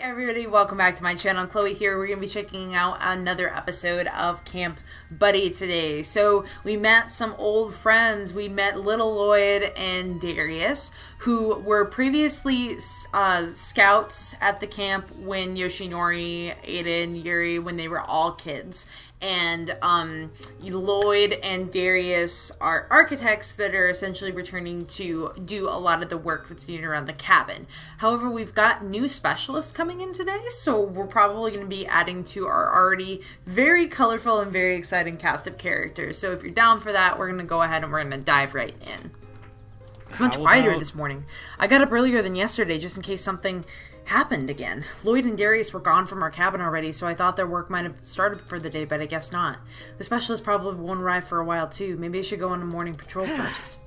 everybody, welcome back to my channel. Chloe here. We're going to be checking out another episode of Camp Buddy today. So we met some old friends. We met Little Lloyd and Darius, who were previously scouts at the camp when Yoshinori, Aiden, Yuri, when they were all kids. And Lloyd and Darius are architects that are essentially returning to do a lot of the work that's needed around the cabin. However, we've got new specialists coming in today, so we're probably going to be adding to our already very colorful and very exciting cast of characters. So if you're down for that, we're going to go ahead and we're going to dive right in. It's much quieter this morning. I got up earlier than yesterday just in case something happened again. Lloyd and Darius were gone from our cabin already, so I thought their work might have started for the day, but I guess not. The specialist probably won't arrive for a while too. Maybe I should go on a morning patrol first.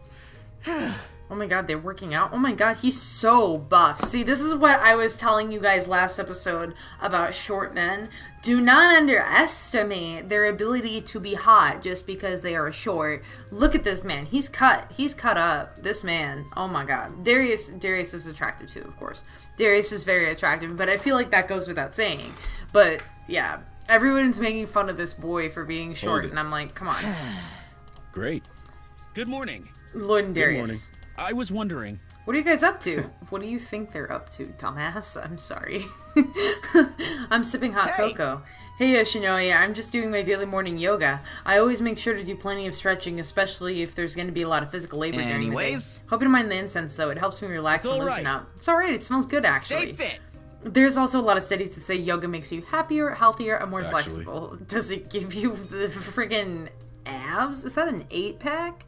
Oh my god, they're working out? Oh my god, he's so buff. See, this is what I was telling you guys last episode about short men. Do not underestimate their ability to be hot just because they are short. Look at this man. He's cut. He's cut up. This man. Oh my god. Darius is attractive too, of course. Darius is very attractive, but I feel like that goes without saying. But yeah, everyone's making fun of this boy for being short, and I'm like, come on. Great. Good morning. Lloyd and Darius. Good morning. I was wondering. What are you guys up to? What do you think they're up to, dumbass? I'm sorry. I'm sipping hot cocoa. Hey Yoshinori, I'm just doing my daily morning yoga. I always make sure to do plenty of stretching, especially if there's going to be a lot of physical labor during the day. Hope you don't mind the incense, though. It helps me relax and loosen up. It's alright. It smells good, actually. Stay fit. There's also a lot of studies that say yoga makes you happier, healthier, and more flexible. Does it give you the friggin' abs? Is that an 8-pack?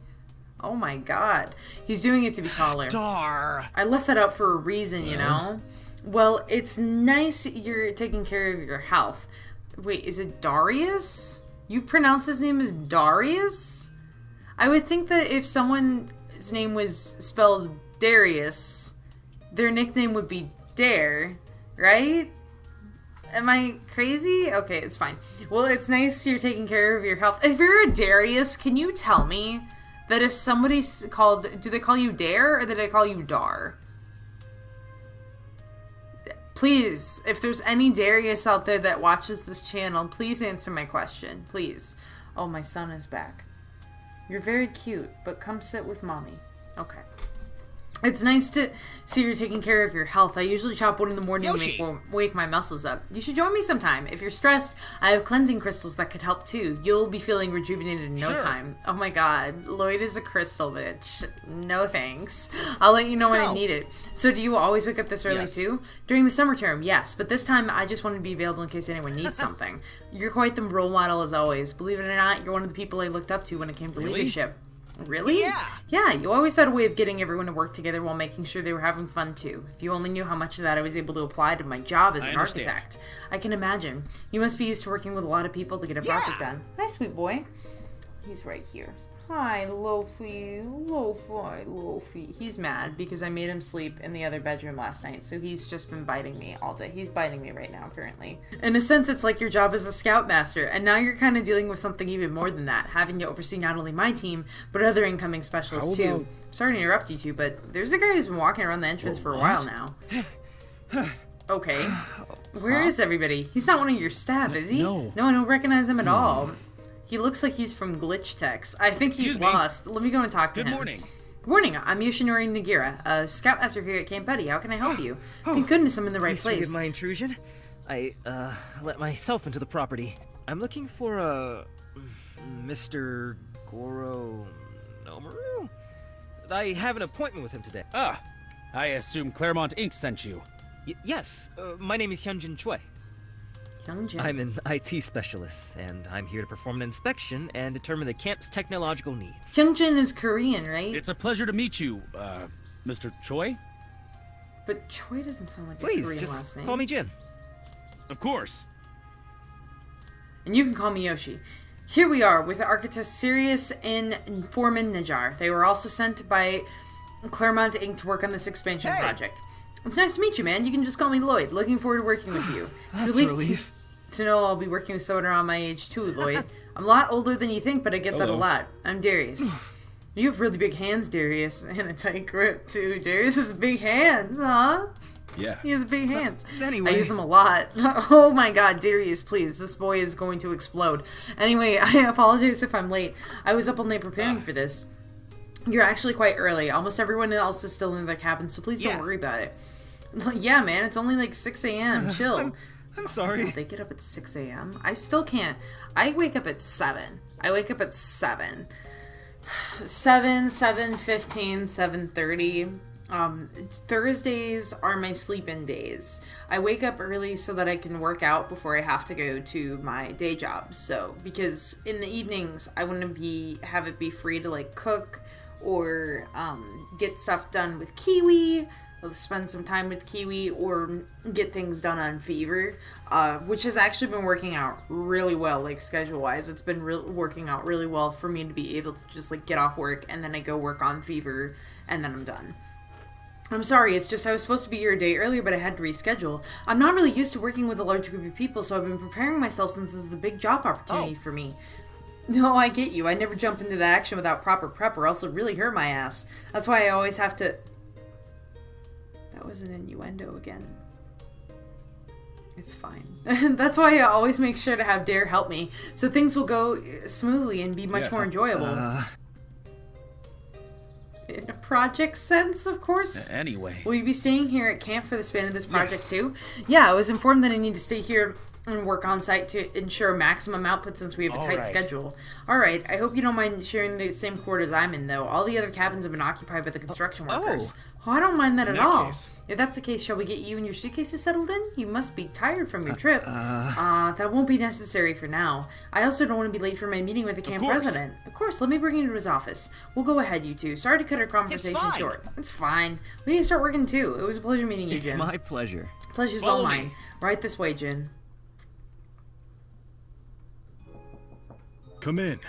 Oh my god. He's doing it to be taller. I left that out for a reason, you know? Well, it's nice you're taking care of your health. Wait, is it Darius? You pronounce his name as Darius? I would think that if someone's name was spelled Darius, their nickname would be Dare, right? Am I crazy? Okay, it's fine. Well, it's nice you're taking care of your health. If you're a Darius, can you tell me that if somebody's called, do they call you Dare or do they call you Dar? Please, if there's any Darius out there that watches this channel, please answer my question, please. Oh, my son is back. You're very cute, but come sit with mommy. Okay. It's nice to see you're taking care of your health. I usually chop wood in the morning to wake my muscles up. You should join me sometime. If you're stressed, I have cleansing crystals that could help too. You'll be feeling rejuvenated in no time. Oh my god, Lloyd is a crystal bitch. No thanks. I'll let you know when I need it. So do you always wake up this early too? During the summer term, yes. But this time, I just wanted to be available in case anyone needs something. You're quite the role model as always. Believe it or not, you're one of the people I looked up to when it came to leadership. Really? Yeah, you always had a way of getting everyone to work together while making sure they were having fun too. If you only knew how much of that I was able to apply to my job as an architect. I can imagine. You must be used to working with a lot of people to get a project done. Hi, sweet boy. He's right here. Hi, Lofi. Lofi. He's mad because I made him sleep in the other bedroom last night, so he's just been biting me all day. He's biting me right now, apparently. In a sense, it's like your job as a scoutmaster, and now you're kind of dealing with something even more than that, having to oversee not only my team, but other incoming specialists too. Sorry to interrupt you two, but there's a guy who's been walking around the entrance for a while now. Okay. Where is everybody? He's not one of your staff, is he? No, I don't recognize him at all. He looks like he's from Glitch Techs. I think he's lost. Let me go and talk to him. Good morning. Good morning. I'm Yoshinori Nagira, a scoutmaster here at Camp Buddy. How can I help you? Thank goodness I'm in the right place. Forgive my intrusion. I let myself into the property. I'm looking for a Mr. Goro Nomaru. I have an appointment with him today. Ah, I assume Claremont Inc. sent you. Yes. My name is Hyunjin Choi. I'm an IT specialist, and I'm here to perform an inspection and determine the camp's technological needs. Hyunjin is Korean, right? It's a pleasure to meet you, Mr. Choi. But Choi doesn't sound like a Korean last name. Please, just call me Jin. Of course. And you can call me Yoshi. Here we are with architects Sirius and Foreman Najar. They were also sent by Claremont Inc. to work on this expansion project. It's nice to meet you, man. You can just call me Lloyd. Looking forward to working with you. That's a relief. To know I'll be working with someone around my age too, Lloyd. I'm a lot older than you think, but I get that a lot. I'm Darius. You have really big hands, Darius, and a tight grip too. Darius has big hands, huh? Yeah. He has big hands. Anyway. I use them a lot. Oh my god, Darius, please. This boy is going to explode. Anyway, I apologize if I'm late. I was up all night preparing for this. You're actually quite early. Almost everyone else is still in their cabin, so please don't worry about it. Yeah, man, it's only like 6 a.m. Chill. I'm sorry. Oh, they get up at 6 a.m.? I still can't. I wake up at 7. I wake up at 7. 7:15, 7:30. Thursdays are my sleep-in days. I wake up early so that I can work out before I have to go to my day job. So, because in the evenings, I want to have it be free to like cook or get stuff done with Kiwi. I'll spend some time with Kiwi or get things done on Fever, which has actually been working out really well, like schedule-wise. It's been working out really well for me to be able to just like get off work and then I go work on Fever and then I'm done. I'm sorry, it's just I was supposed to be here a day earlier, but I had to reschedule. I'm not really used to working with a large group of people, so I've been preparing myself since this is a big job opportunity for me. No, I get you. I never jump into the action without proper prep or else it'll really hurt my ass. That's why I always have to... That was an innuendo again. It's fine. That's why I always make sure to have Dare help me, so things will go smoothly and be much more enjoyable. In a project sense, of course. Anyway. Will you be staying here at camp for the span of this project too? Yeah, I was informed that I need to stay here and work on site to ensure maximum output since we have a tight schedule. Alright, I hope you don't mind sharing the same quarters I'm in though. All the other cabins have been occupied by the construction workers. Oh, I don't mind that at all. If that's the case, shall we get you and your suitcases settled in? You must be tired from your trip. That won't be necessary for now. I also don't want to be late for my meeting with the camp president. Of course, let me bring you to his office. We'll go ahead, you two. Sorry to cut our conversation short. It's fine. We need to start working too. It was a pleasure meeting you, Jin. It's my pleasure. Pleasure's all mine. Right this way, Jin. Come in.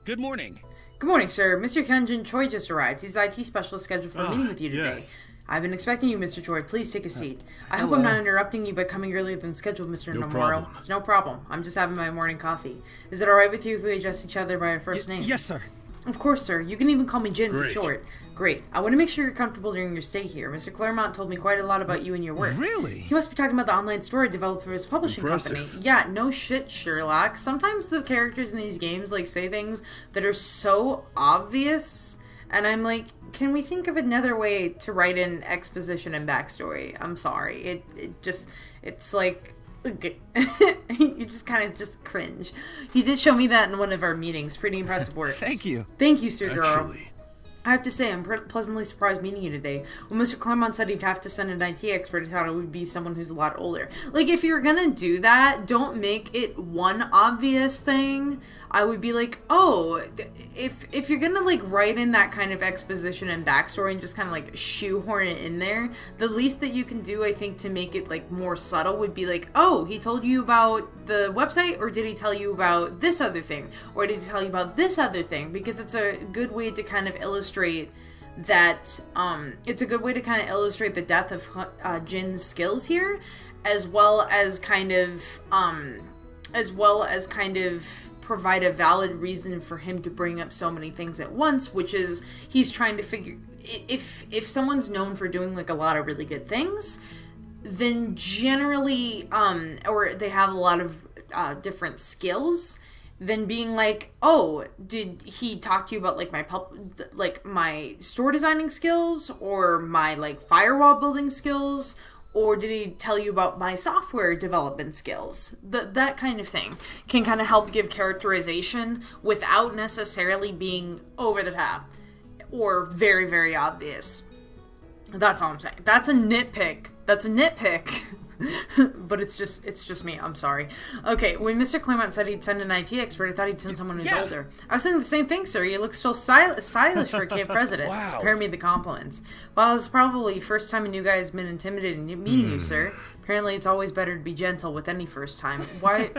Good morning. Good morning, sir. Mr. Hyunjin Choi just arrived. He's the IT specialist scheduled for a meeting with you today. Yes. I've been expecting you, Mr. Choi. Please take a seat. I hope I'm not interrupting you by coming earlier than scheduled, Mr. No Nomura. problem. It's no problem. I'm just having my morning coffee. Is it alright with you if we address each other by our first name? Yes, sir. Of course, sir. You can even call me Jin Great. for short. Great. I want to make sure you're comfortable during your stay here. Mr. Claremont told me quite a lot about you and your work. Really? He must be talking about the online story developed for his publishing company. Impressive. Yeah, no shit, Sherlock. Sometimes the characters in these games like say things that are so obvious, and I'm like, can we think of another way to write in exposition and backstory? I'm sorry. It's like... you just kind of just cringe. He did show me that in one of our meetings. Pretty impressive work. Thank you. Thank you, Sir Girl. Actually, I have to say, I'm pleasantly surprised meeting you today. When Mr. Claremont said he'd have to send an IT expert, I thought it would be someone who's a lot older. Like, if you're gonna do that, don't make it one obvious thing. I would be like, oh, if you're gonna, like, write in that kind of exposition and backstory and just kind of, like, shoehorn it in there, the least that you can do, I think, to make it, like, more subtle would be like, oh, he told you about the website, or did he tell you about this other thing? Or did he tell you about this other thing? Because it's a good way to kind of illustrate that, it's a good way to kind of illustrate the depth of Jin's skills here, as well as kind of provide a valid reason for him to bring up so many things at once, which is he's trying to figure if someone's known for doing like a lot of really good things, then generally or they have a lot of different skills, then being like, oh, did he talk to you about like my store designing skills or my like firewall building skills? Or did he tell you about my software development skills? That kind of thing can kind of help give characterization without necessarily being over the top or very, very obvious. That's all I'm saying. That's a nitpick. But it's just me. I'm sorry. Okay, when Mr. Claremont said he'd send an IT expert, I thought he'd send someone who's older. I was thinking the same thing, sir. You look still stylish for a camp president. Wow. Spare me the compliments. Well, it's probably first time a new guy has been intimidated in meeting you, sir. Apparently, it's always better to be gentle with any first time. Why?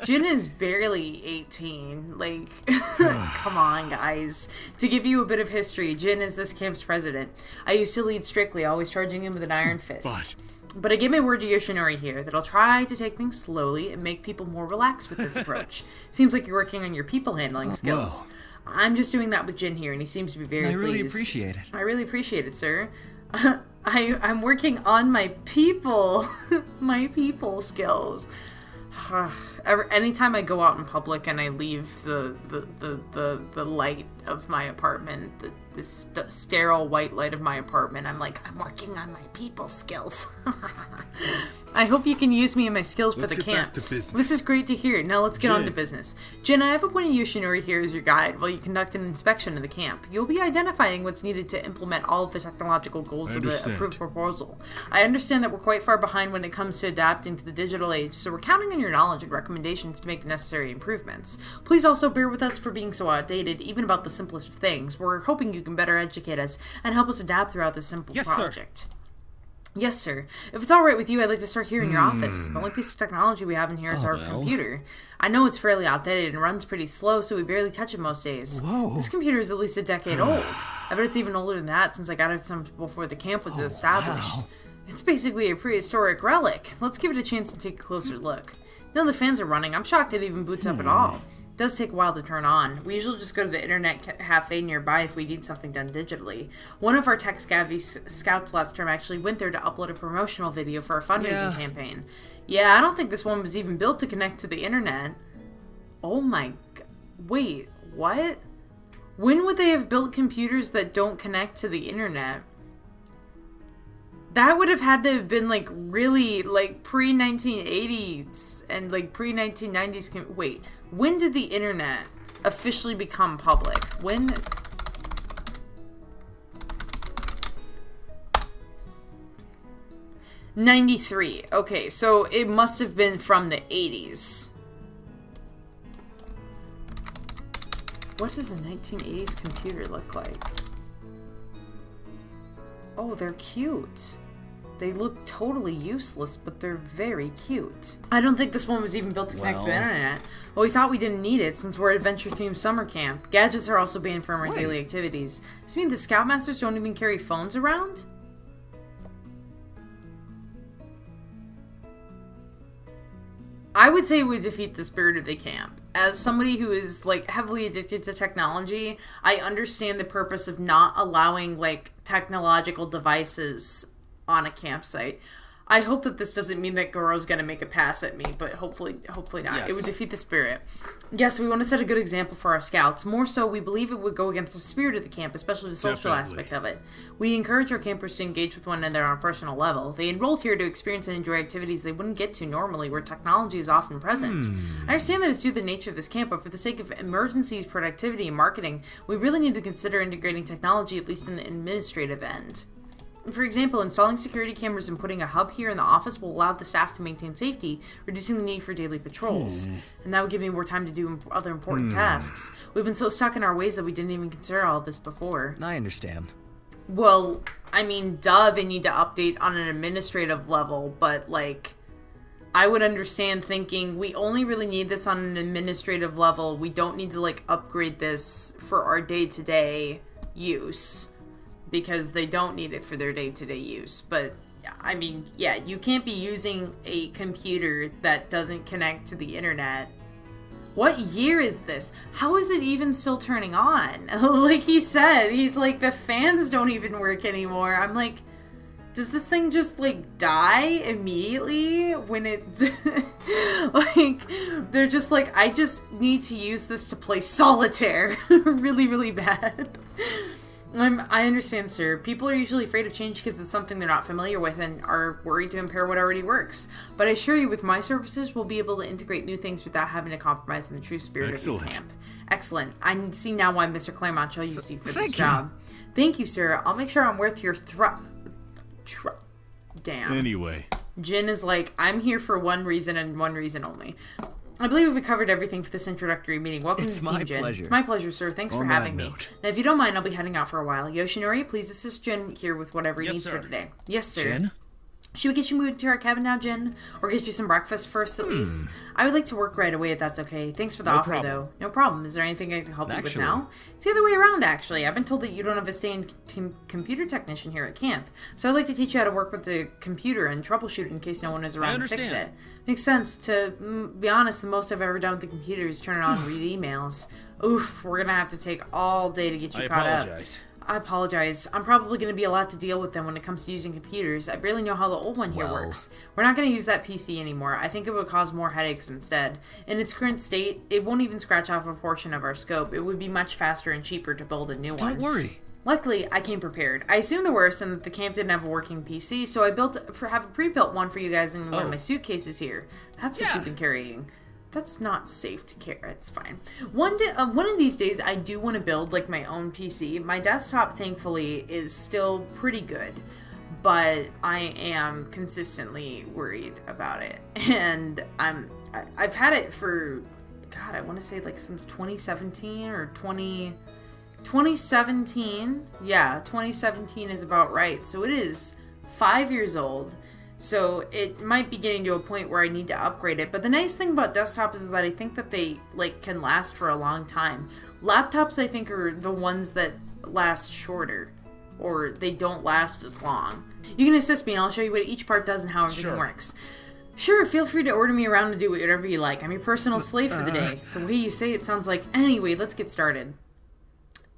Jin is barely 18. Like, come on, guys. To give you a bit of history, Jin is this camp's president. I used to lead strictly, always charging him with an iron fist. But I give my word to Yoshinori here that I'll try to take things slowly and make people more relaxed with this approach. Seems like you're working on your people handling skills. well. I'm just doing that with Jin here, and he seems to be very pleased. I really appreciate it. I really appreciate it, sir. I'm working on my people, my people skills. Anytime I go out in public and I leave the light of my apartment, the sterile white light of my apartment, I'm like, I'm working on my people skills. I hope you can use me and my skills for the camp. This is great to hear. Now let's get on to business. Jin, I have appointed Yoshinori here as your guide while you conduct an inspection of the camp. You'll be identifying what's needed to implement all of the technological goals of the approved proposal. I understand that we're quite far behind when it comes to adapting to the digital age, so we're counting on your knowledge and recommendations to make the necessary improvements. Please also bear with us for being so outdated, even about the simplest of things. We're hoping you can better educate us and help us adapt throughout this simple project. Sir. Yes, sir. If it's all right with you, I'd like to start here in your office. The only piece of technology we have in here is our computer. I know it's fairly outdated and runs pretty slow, so we barely touch it most days. Whoa. This computer is at least a decade old. I bet it's even older than that since I got it some before the camp was established. Wow. It's basically a prehistoric relic. Let's give it a chance to take a closer look. Now the fans are running. I'm shocked it even boots up at all. It does take a while to turn on. We usually just go to the internet cafe nearby if we need something done digitally. One of our tech-scavvy scouts last term actually went there to upload a promotional video for our fundraising campaign. Yeah, I don't think this one was even built to connect to the internet. Oh my wait, what? When would they have built computers that don't connect to the internet? That would have had to have been, like, really, like, pre-1980s and, like, pre-1990s. Wait, when did the internet officially become public? When? '93. Okay, so it must have been from the 80s. What does a 1980s computer look like? Oh, they're cute. They look totally useless, but they're very cute. I don't think this one was even built to connect to the internet. Well, we thought we didn't need it since we're adventure-themed summer camp. Gadgets are also banned from our daily activities. Does this mean the Scoutmasters don't even carry phones around? I would say it would defeat the spirit of the camp. As somebody who is, like, heavily addicted to technology, I understand the purpose of not allowing, like, technological devices on a campsite. I hope that this doesn't mean that Goro's gonna make a pass at me, but hopefully not. Yes. It would defeat the spirit. Yes, we want to set a good example for our scouts. More so, we believe it would go against the spirit of the camp, especially the social aspect of it. We encourage our campers to engage with one another on a personal level. They enrolled here to experience and enjoy activities they wouldn't get to normally, where technology is often present. I understand that it's due to the nature of this camp, but for the sake of emergencies, productivity, and marketing, we really need to consider integrating technology, at least in the administrative end. For example, installing security cameras and putting a hub here in the office will allow the staff to maintain safety, reducing the need for daily patrols. And that would give me more time to do other important tasks. We've been so stuck in our ways that we didn't even consider all of this before. I understand. Well, I mean, duh, they need to update on an administrative level, but, like, I would understand thinking, we only really need this on an administrative level. We don't need to, like, upgrade this for our day-to-day use. Because they don't need it for their day-to-day use. But, I mean, yeah, you can't be using a computer that doesn't connect to the internet. What year is this? How is it even still turning on? Like he said, he's like, the fans don't even work anymore. I'm like, does this thing just, like, die immediately when it... like, they're just like, I just need to use this to play solitaire really, really bad. I understand, sir. People are usually afraid of change because it's something they're not familiar with and are worried to impair what already works. But I assure you, with my services, we'll be able to integrate new things without having to compromise in the true spirit of the camp. Excellent. I see now why Mr. Claremont chose you for this job. Thank you, sir. I'll make sure I'm worth your Damn. Anyway. Jin is like, I'm here for one reason and one reason only. I believe we've covered everything for this introductory meeting. Welcome to the team, Jin. It's my pleasure, sir. Thanks for having me. Now, if you don't mind, I'll be heading out for a while. Yoshinori, please assist Jin here with whatever he needs for today. Yes, sir. Jin? Should we get you moved to our cabin now, Jin? Or get you some breakfast first, at least? I would like to work right away, if that's okay. Thanks for the offer, though. No problem. Is there anything I can help you with now? It's the other way around, actually. I've been told that you don't have a stay-in computer technician here at camp. So I'd like to teach you how to work with the computer and troubleshoot in case no one is around to fix it. Makes sense. To be honest, the most I've ever done with the computer is turn it on and read emails. Oof, we're gonna have to take all day to get you caught up. I apologize. I'm probably going to be a lot to deal with them when it comes to using computers. I barely know how the old one here works. We're not going to use that PC anymore. I think it would cause more headaches instead. In its current state, it won't even scratch off a portion of our scope. It would be much faster and cheaper to build a new one. Don't worry. Luckily, I came prepared. I assumed the worst and that the camp didn't have a working PC, so I have a pre-built one for you guys in one of my suitcases here. That's what you've been carrying. That's not safe to carry. It's fine. One of these days, I do want to build like my own PC. My desktop, thankfully, is still pretty good, but I am consistently worried about it. And I've had it for, God, I want to say like since 2017 or 2017. Yeah, 2017 is about right. So it is 5 years old. So it might be getting to a point where I need to upgrade it. But the nice thing about desktops is that I think that they like can last for a long time. Laptops, I think, are the ones that last shorter, or they don't last as long. You can assist me and I'll show you what each part does and how everything works. Sure, feel free to order me around and do whatever you like. I'm your personal slave for the day. The way you say it sounds like... Anyway, let's get started.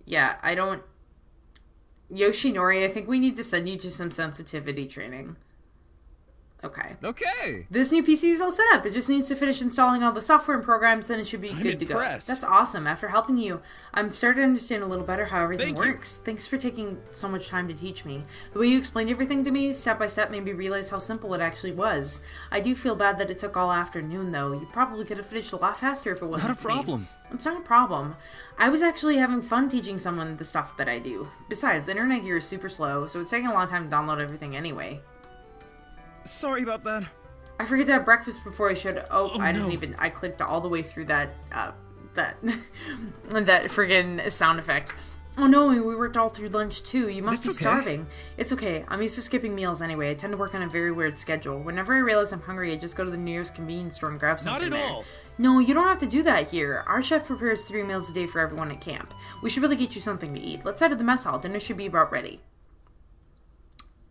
Yeah, I don't... Yoshinori, I think we need to send you to some sensitivity training. Okay. This new PC is all set up. It just needs to finish installing all the software and programs, then it should be good to go. That's awesome. After helping you, I'm starting to understand a little better how everything works. Thanks for taking so much time to teach me. The way you explained everything to me, step by step, made me realize how simple it actually was. I do feel bad that it took all afternoon, though. You probably could have finished a lot faster if it wasn't Not a problem. It's not a problem. I was actually having fun teaching someone the stuff that I do. Besides, the internet here is super slow, so it's taking a long time to download everything anyway. Sorry about that. I forget to have breakfast before I should. I clicked all the way through that that friggin' sound effect. Oh no, we worked all through lunch too. You must be starving. It's okay. I'm used to skipping meals anyway. I tend to work on a very weird schedule. Whenever I realize I'm hungry, I just go to the nearest convenience store and grab something there. Not at all. No, you don't have to do that here. Our chef prepares 3 meals a day for everyone at camp. We should really get you something to eat. Let's head to the mess hall. Dinner should be about ready.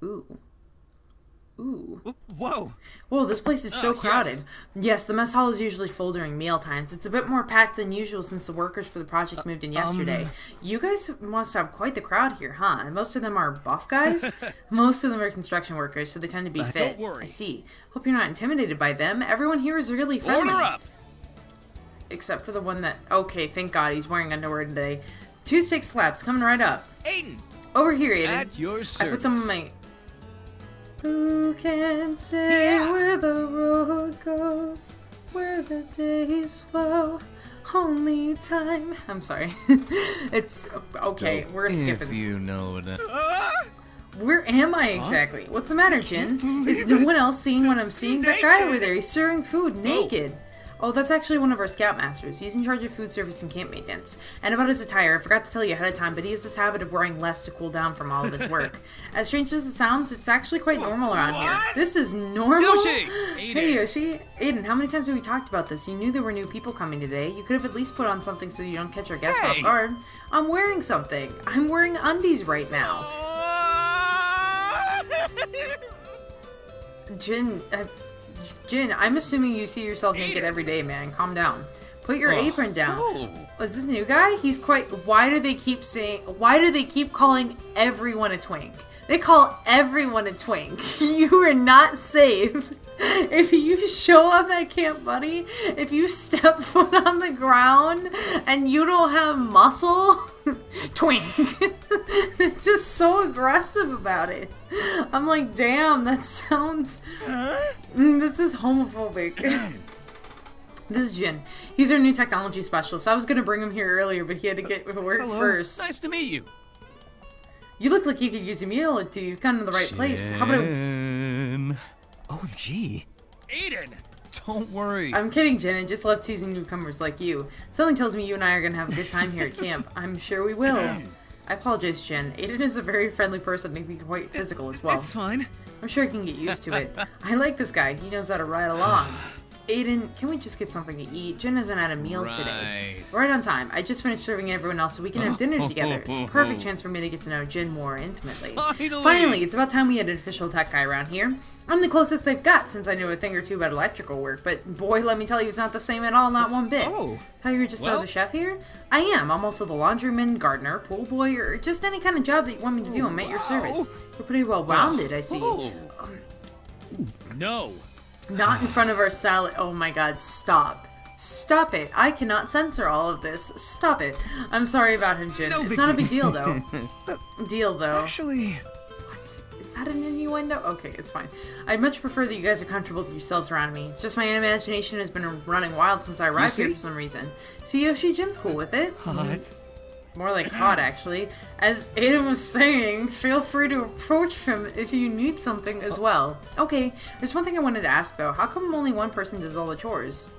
Ooh. Whoa, this place is so crowded. Yes, the mess hall is usually full during meal times. It's a bit more packed than usual since the workers for the project moved in yesterday. You guys must have quite the crowd here, huh? And most of them are buff guys? Most of them are construction workers, so they tend to be fit. Don't worry. I see. Hope you're not intimidated by them. Everyone here is really friendly. Order up! Except for the one that... Okay, thank God, he's wearing underwear today. 2 steak slabs, coming right up. Aiden! Over here, Aiden. At your service. I put some of my... Who can say where the road goes, where the days flow, only time... I'm sorry. It's... Okay, we're skipping. If you know that. Where am I exactly? What's the matter, Jin? Is no one else seeing what I'm seeing? That guy over there, he's serving food naked. Oh, that's actually one of our scoutmasters. He's in charge of food service and camp maintenance. And about his attire, I forgot to tell you ahead of time, but he has this habit of wearing less to cool down from all of his work. As strange as it sounds, it's actually quite normal around here. This is normal? Yoshi! Hey, Yoshi. Aiden, how many times have we talked about this? You knew there were new people coming today. You could have at least put on something so you don't catch our guests off guard. I'm wearing something. I'm wearing undies right now. Jin, I'm assuming you see yourself naked every day, man. Calm down. Put your apron down. Is this new guy? He's quite... Why do they keep calling everyone a twink? They call everyone a twink. You are not safe. If you show up at Camp Buddy, if you step foot on the ground and you don't have muscle, twink. They're just so aggressive about it. I'm like, damn, that sounds... this is homophobic. This is Jin. He's our new technology specialist. I was going to bring him here earlier, but he had to get to work first. Nice to meet you. You look like you could use a meal or two. You've come to the right place. How about OMG. Aiden! Don't worry. I'm kidding, Jen. I just love teasing newcomers like you. Something tells me you and I are going to have a good time here at camp. I'm sure we will. I apologize, Jen. Aiden is a very friendly person, maybe quite physical as well. It's fine. I'm sure I can get used to it. I like this guy. He knows how to ride along. Aiden, can we just get something to eat? Jin hasn't had a meal today. Right on time. I just finished serving everyone else so we can have dinner together. It's a perfect chance for me to get to know Jin more intimately. Finally, it's about time we had an official tech guy around here. I'm the closest they've got since I knew a thing or two about electrical work, but boy, let me tell you, it's not the same at all, not one bit. Oh. Thought you were just the chef here? I am. I'm also the laundryman, gardener, pool boy, or just any kind of job that you want me to do. I'm at your service. You're pretty well-rounded, I see. No. Not in front of our salad. Oh my god, stop. Stop it. I cannot censor all of this. Stop it. I'm sorry about him, Jin. It's not a big deal, though. Actually... What? Is that an innuendo? Okay, it's fine. I'd much prefer that you guys are comfortable with yourselves around me. It's just my imagination has been running wild since I arrived here for some reason. See, Yoshi, Jin's cool with it. Hot. More like hot, actually. As Aiden was saying, feel free to approach him if you need something as well. Okay, there's one thing I wanted to ask, though. How come only one person does all the chores?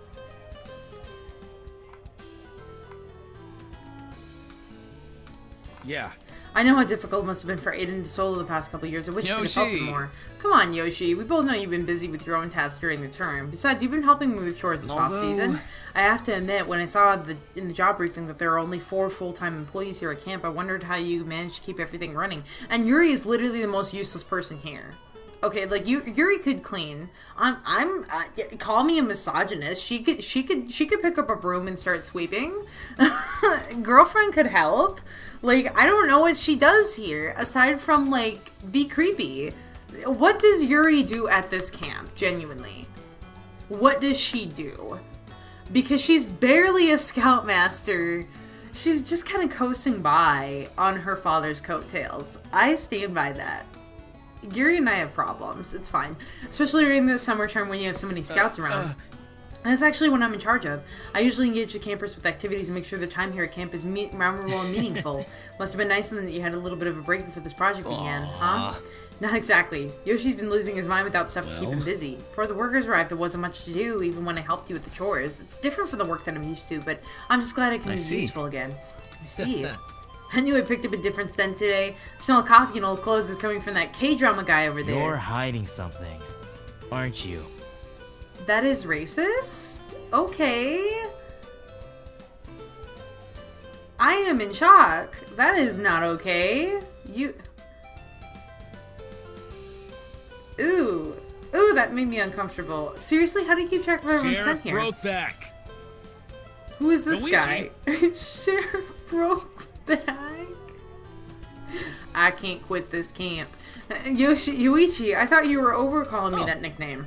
Yeah. I know how difficult it must have been for Aiden to solo the past couple years. I wish you could have helped him more. Come on, Yoshi. We both know you've been busy with your own tasks during the term. Besides, you've been helping me with chores this off-season. I have to admit, when I saw in the job briefing that there are only 4 full-time employees here at camp, I wondered how you managed to keep everything running. And Yuri is literally the most useless person here. Okay, like Yuri could clean. Call me a misogynist. She could pick up a broom and start sweeping. Girlfriend could help. Like, I don't know what she does here aside from like be creepy. What does Yuri do at this camp? Genuinely, what does she do? Because she's barely a scoutmaster. She's just kind of coasting by on her father's coattails. I stand by that. Yuri and I have problems. It's fine. Especially during the summer term when you have so many scouts around. And that's actually what I'm in charge of. I usually engage the campers with activities and make sure the time here at camp is memorable and meaningful. Must have been nice then that you had a little bit of a break before this project began, huh? Not exactly. Yoshi's been losing his mind without stuff to keep him busy. Before the workers arrived, there wasn't much to do, even when I helped you with the chores. It's different from the work that I'm used to, but I'm just glad I can be useful again. I see. I knew I picked up a different scent today. The smell of coffee and old clothes is coming from that K-drama guy over there. You're hiding something, aren't you? That is racist? Okay. I am in shock. That is not okay. You... Ooh. Ooh, that made me uncomfortable. Seriously, how do you keep track of everyone's scent here? Brokeback. Who is this Luigi. guy? Sheriff Brokeback. I can't quit this camp. Yuichi, I thought you were over calling me that nickname.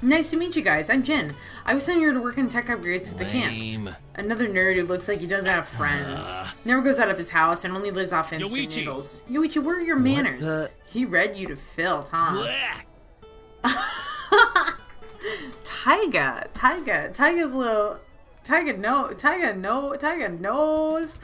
Nice to meet you guys. I'm Jin. I was sent here to work in tech upgrades at the camp. Another nerd who looks like he doesn't have friends. Never goes out of his house and only lives off instant noodles. Yuichi, where are your manners? He read you to filth, huh? Taiga's little... Taiga knows.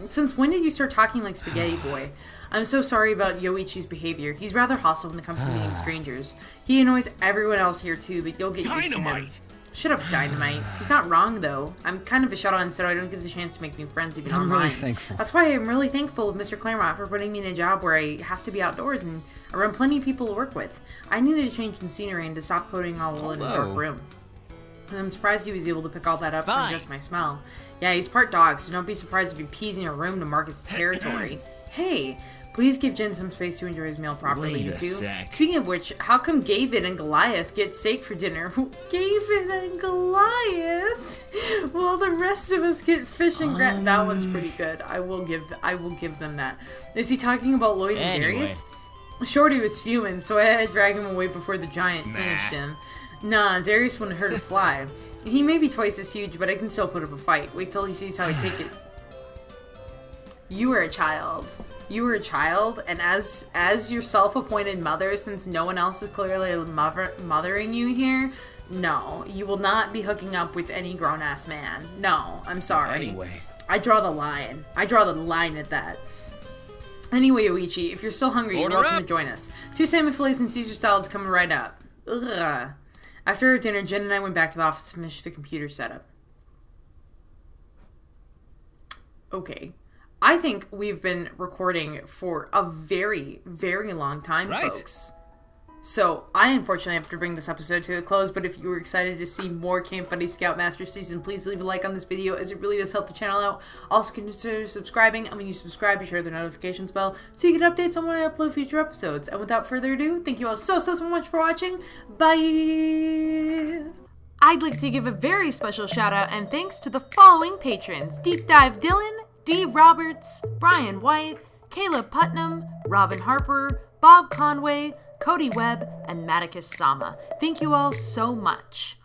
Since when did you start talking like Spaghetti Boy? I'm so sorry about Yoichi's behavior. He's rather hostile when it comes to meeting strangers. He annoys everyone else here too, but you'll get used to him. Shut up, Dynamite. He's not wrong, though. I'm kind of a shut-on, so I don't get the chance to make new friends even online. I'm really thankful. That's why I'm really thankful of Mr. Claremont for putting me in a job where I have to be outdoors and around plenty of people to work with. I needed a change in scenery and to stop coding all alone in a dark room. And I'm surprised he was able to pick all that up from just my smell. Yeah, he's part dog, so don't be surprised if he pees in your room to mark its territory. Hey, please give Jin some space to enjoy his meal properly, you two. Speaking of which, how come David and Goliath get steak for dinner? David and Goliath? Well, the rest of us get fish and that one's pretty good. I will give them that. Is he talking about Lloyd and Darius? Shorty was fuming, so I had to drag him away before the giant finished him. Nah, Darius wouldn't hurt a fly. He may be twice as huge, but I can still put up a fight. Wait till he sees how I take it. You were a child. You were a child, and as your self-appointed mother, since no one else is clearly mothering you here, no, you will not be hooking up with any grown-ass man. No, I'm sorry. Anyway. I draw the line. I draw the line at that. Anyway, Yoichi, if you're still hungry, you're welcome to join us. 2 salmon fillets and Caesar salads coming right up. Ugh. After our dinner, Jen and I went back to the office to finish the computer setup. Okay. I think we've been recording for a very, very long time, folks. So, I unfortunately have to bring this episode to a close, but if you were excited to see more Camp Buddy Scoutmaster Season, please leave a like on this video, as it really does help the channel out. Also, consider subscribing, and when you subscribe, be sure to the notifications bell, so you get updates on when I upload future episodes. And without further ado, thank you all so much for watching. Bye! I'd like to give a very special shout out and thanks to the following patrons: Deep Dive Dylan, D. Roberts, Brian White, Caleb Putnam, Robin Harper, Bob Conway, Cody Webb, and Maticus Sama. Thank you all so much.